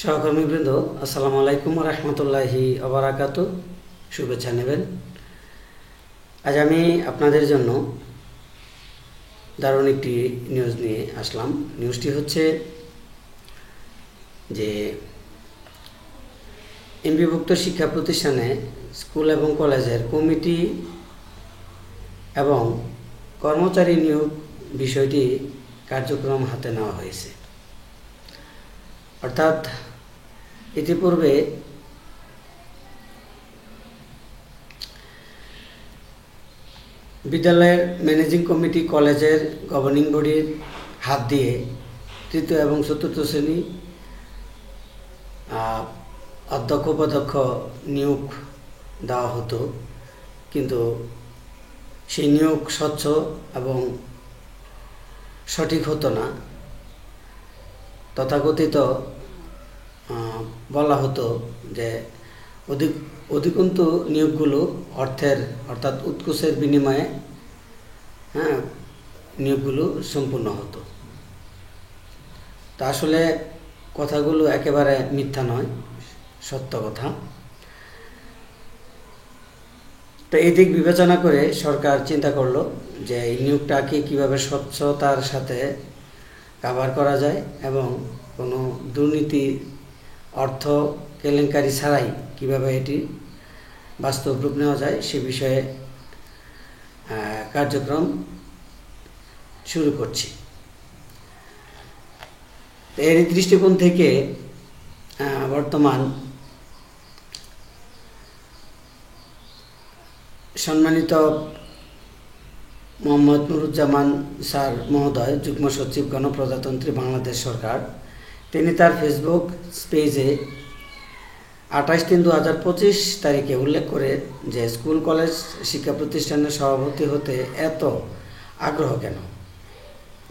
সহকর্মীবৃন্দ, আসসালামু আলাইকুম রহমতুল্লাহি আবরাকাত। শুভেচ্ছা নেবেন। আজ আমি আপনাদের জন্য দারুণ একটি নিউজ নিয়ে আসলাম। নিউজটি হচ্ছে যে এমপিভুক্ত শিক্ষা প্রতিষ্ঠানে স্কুল এবং কলেজের কমিটি এবং কর্মচারী নিয়োগ বিষয়টি কার্যক্রম হাতে নেওয়া হয়েছে। অর্থাৎ ইতিপূর্বে বিদ্যালয়ের ম্যানেজিং কমিটি কলেজের গভর্নিং বডির হাত দিয়ে তৃতীয় এবং চতুর্থ শ্রেণী অধ্যক্ষ উপাধ্যক্ষ নিয়োগ দেওয়া হতো, কিন্তু সেই নিয়োগ স্বচ্ছ এবং সঠিক হতো না। তথাকথিত বলা হতো যে অধিকন্তু নিয়োগগুলো অর্থাৎ উৎকোচের বিনিময়ে নিয়োগগুলো সম্পূর্ণ হতো। তা আসলে কথাগুলো একেবারে মিথ্যা নয়, সত্য কথা। তো এই দিক বিবেচনা করে সরকার চিন্তা করলো যে এই নিয়োগটাকে কীভাবে স্বচ্ছতার সাথে কাভার করা যায় এবং কোনো দুর্নীতি অর্থ কেলেঙ্কারি ছাড়াই কিভাবে এটি বাস্তব রূপ নেওয়া যায় সে বিষয়ে কার্যক্রম শুরু করছি। এর দৃষ্টিকোণ থেকে বর্তমান সম্মানিত মোহাম্মদ নুরুজ্জামান স্যার মহোদয়, যুগ্ম সচিব গণপ্রজাতন্ত্রী বাংলাদেশ সরকার, তিনি তার ফেসবুক পেজে 28/3/2025 তারিখে উল্লেখ করে যে স্কুল কলেজ শিক্ষা প্রতিষ্ঠানের সভাপতি হতে এত আগ্রহ কেন,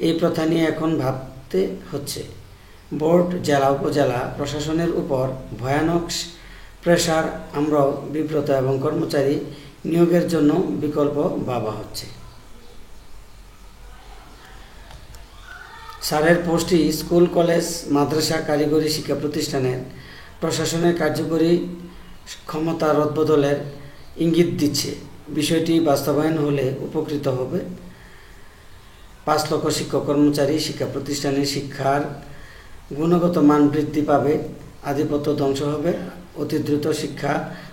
এই প্রথা নিয়ে এখন ভাবতে হচ্ছে। বোর্ড, জেলা উপজেলা প্রশাসনের উপর ভয়ানক প্রেশার, আমরাও বিব্রত এবং কর্মচারী নিয়োগের জন্য বিকল্প ভাবা হচ্ছে। স্যারের পোস্টটি স্কুল কলেজ মাদ্রাসা কারিগরি শিক্ষা প্রতিষ্ঠানের প্রশাসনের কার্যকরী ক্ষমতা রদবদলের ইঙ্গিত দিচ্ছে। বিষয়টি বাস্তবায়ন হলে উপকৃত হবে 5 লক্ষ শিক্ষক কর্মচারী। শিক্ষা প্রতিষ্ঠানের শিক্ষার গুণগত মান বৃদ্ধি পাবে, আধিপত্য ধ্বংস হবে, অতি দ্রুত শিক্ষা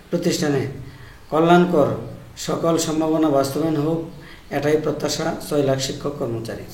প্রতিষ্ঠানে কল্যাণকর সকল সম্ভাবনা বাস্তবায়ন হোক, এটাই প্রত্যাশা 6 লাখ শিক্ষক কর্মচারীর।